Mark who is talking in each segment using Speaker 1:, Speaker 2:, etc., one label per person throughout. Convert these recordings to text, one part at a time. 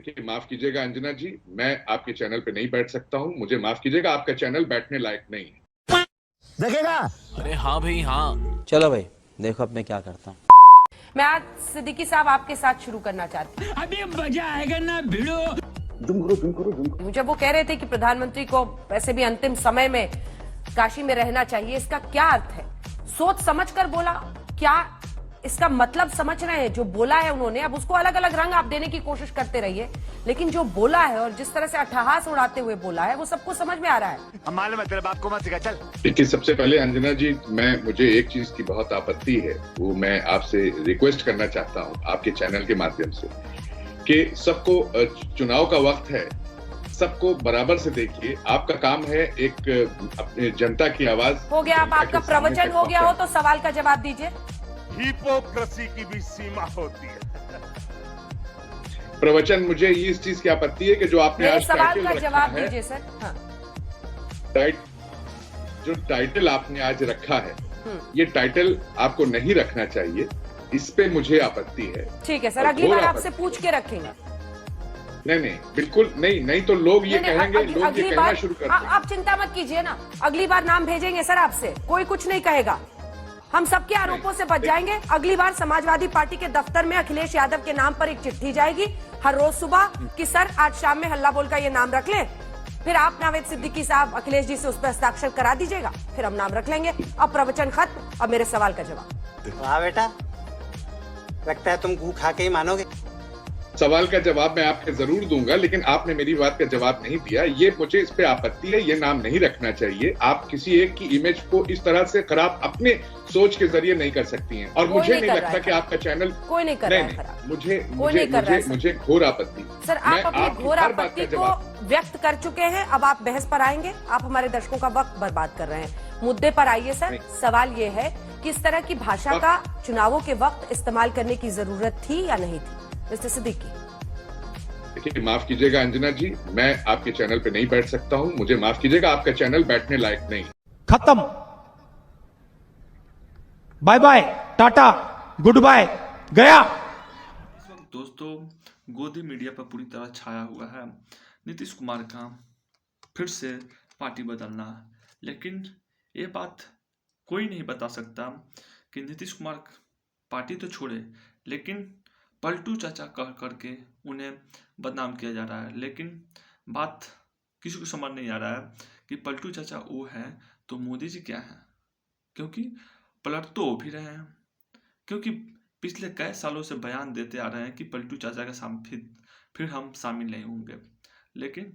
Speaker 1: देखिए, माफ कीजिएगा अंजना जी, मैं आपके चैनल पे नहीं बैठ सकता हूँ। मुझे माफ कीजिएगा, आपका चैनल बैठने लायक नहीं है।
Speaker 2: देखेगा।
Speaker 3: अरे हाँ भाई हाँ।
Speaker 4: चलो भाई देखो अब मैं क्या करता हूँ।
Speaker 5: मैं आज सिद्दीकी साहब आपके साथ शुरू करना चाहती हूँ।
Speaker 2: अभी मजा आएगा ना भिड़ो।
Speaker 5: जब वो कह रहे थे कि प्रधानमंत्री को वैसे भी अंतिम समय में काशी में रहना चाहिए, इसका क्या अर्थ है? सोच समझ कर बोला, क्या इसका मतलब समझ रहे हैं? जो बोला है उन्होंने, अब उसको अलग अलग रंग आप देने की कोशिश करते रहिए, लेकिन जो बोला है और जिस तरह से अट्टहास उड़ाते हुए बोला है वो सबको समझ में आ रहा है।
Speaker 2: मालूम है तेरे बाप को मत सिखा, चल।
Speaker 1: देखिए, सबसे पहले अंजना जी, मुझे एक चीज की बहुत आपत्ति है, वो मैं आपसे रिक्वेस्ट करना चाहता हूँ आपके चैनल के माध्यम से कि सबको चुनाव का वक्त है, सबको बराबर से देखिए। आपका काम है एक अपने जनता की आवाज।
Speaker 5: हो गया, अब आपका प्रवचन हो गया हो तो सवाल का जवाब दीजिए।
Speaker 6: हिपोक्रेसी की भी सीमा होती है।
Speaker 1: प्रवचन, मुझे इस चीज की आपत्ति है कि जो आपने
Speaker 5: मेरे
Speaker 1: आज
Speaker 5: सवाल
Speaker 1: टाइटल
Speaker 5: का
Speaker 1: रखा
Speaker 5: जवाब
Speaker 1: है,
Speaker 5: दीजिए सर। हाँ।
Speaker 1: जो टाइटल आपने आज रखा है, ये टाइटल आपको नहीं रखना चाहिए। इस पे मुझे आपत्ति है।
Speaker 5: ठीक है सर, अगली बार आपसे पूछ के रखेंगे।
Speaker 1: नहीं, बिल्कुल नहीं तो लोग ये कहेंगे, लोग ये कहना शुरू कर देंगे।
Speaker 5: आप चिंता मत कीजिए ना, अगली बार नाम भेजेंगे सर आपसे, कोई कुछ नहीं कहेगा, हम सबके आरोपों से बच जाएंगे। अगली बार समाजवादी पार्टी के दफ्तर में अखिलेश यादव के नाम पर एक चिट्ठी जाएगी हर रोज सुबह कि सर आज शाम में हल्ला बोल का ये नाम रख लें। फिर आप नावेद सिद्दीकी साहब अखिलेश जी से उस पर हस्ताक्षर करा दीजिएगा, फिर हम नाम रख लेंगे। अब प्रवचन खत्म, अब मेरे सवाल का जवाब।
Speaker 7: वाह बेटा, लगता है तुम गू खा के ही मानोगे।
Speaker 1: सवाल का जवाब मैं आपके जरूर दूंगा, लेकिन आपने मेरी बात का जवाब नहीं दिया। ये मुझे इस पे आपत्ति है, ये नाम नहीं रखना चाहिए। आप किसी एक की इमेज को इस तरह से खराब अपने सोच के जरिए नहीं कर सकती हैं, और मुझे नहीं लगता कि आपका चैनल
Speaker 5: कोई नहीं कर रहा है खराब।
Speaker 1: मुझे घोर आपत्ति।
Speaker 5: सर, आप अपनी घोर आपत्ति को व्यक्त कर चुके हैं, अब आप बहस पर आएंगे। आप हमारे दर्शकों का वक्त बर्बाद कर रहे हैं। मुद्दे पर आइए सर। सवाल ये है कि इस तरह की भाषा का चुनावों के वक्त इस्तेमाल करने की जरूरत थी या नहीं थी? मिस्टर सिद्दीकी।
Speaker 1: देखिए, माफ कीजिएगा अंजना जी, मैं आपके चैनल पे नहीं बैठ सकता हूँ। मुझे माफ कीजिएगा, आपका चैनल बैठने लायक नहीं।
Speaker 8: खत्म, bye bye, tata, goodbye, गया।
Speaker 3: इस वक्त दोस्तों गोदी मीडिया पर पूरी तरह छाया हुआ है नीतीश कुमार का फिर से पार्टी बदलना, लेकिन ये बात कोई नहीं बता सकता कि नीतीश कुमार पार्टी तो छोड़े, लेकिन पलटू चाचा कह करके उन्हें बदनाम किया जा रहा है। लेकिन बात किसी को समझ नहीं आ रहा है कि पलटू चाचा वो हैं तो मोदी जी क्या हैं, क्योंकि पलट तो वो भी रहे हैं, क्योंकि पिछले कई सालों से बयान देते आ रहे हैं कि पलटू चाचा के साथ फिर हम शामिल नहीं होंगे, लेकिन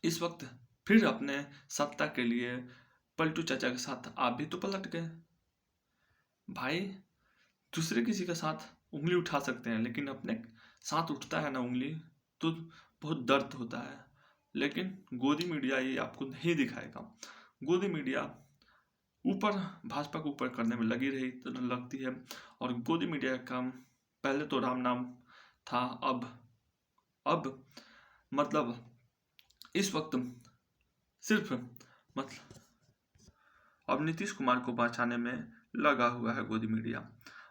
Speaker 3: इस वक्त फिर अपने सत्ता के लिए पलटू चाचा के साथ आप भी तो पलट गए। भाई, दूसरे किसी के साथ उंगली उठा सकते हैं, लेकिन अपने साथ उठता है ना उंगली तो बहुत दर्द होता है। लेकिन गोदी मीडिया ये आपको नहीं दिखाएगा। गोदी मीडिया ऊपर भाजपा को ऊपर करने में लगी रही लगती है, और गोदी मीडिया का काम पहले तो राम नाम था, अब मतलब इस वक्त सिर्फ मतलब अब नीतीश कुमार को बचाने में लगा हुआ है गोदी मीडिया,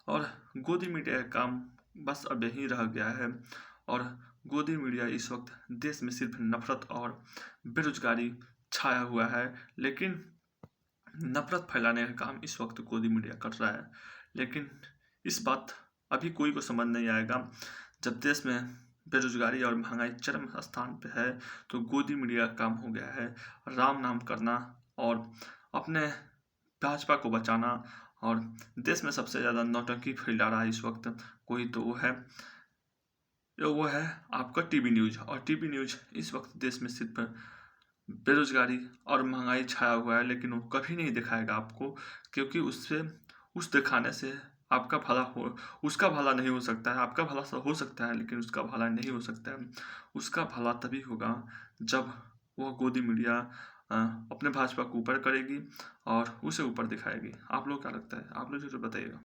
Speaker 3: और गोदी मीडिया का काम बस अब यहीं रह गया है। और गोदी मीडिया इस वक्त देश में सिर्फ नफरत और बेरोजगारी छाया हुआ है, लेकिन नफरत फैलाने का काम इस वक्त गोदी मीडिया कर रहा है। लेकिन इस बात अभी कोई को समझ नहीं आएगा। जब देश में बेरोजगारी और महंगाई चरम स्थान पे है तो गोदी मीडिया का काम हो गया है राम नाम करना और अपने भाजपा को बचाना। और देश में सबसे ज़्यादा नौटंकी फैला रहा है इस वक्त कोई तो वो है आपका टीवी न्यूज़। और टीवी न्यूज़ इस वक्त देश में सिर्फ बेरोजगारी और महंगाई छाया हुआ है, लेकिन वो कभी नहीं दिखाएगा आपको, क्योंकि उस दिखाने से आपका भला हो, उसका भला नहीं हो सकता है। आपका भला हो सकता है, लेकिन उसका भला नहीं हो सकता है। उसका भला तभी होगा जब वह गोदी मीडिया अपने भाजपा को ऊपर करेगी और उसे ऊपर दिखाएगी। आप लोग क्या लगता है? आप लोग जरूर बताइएगा।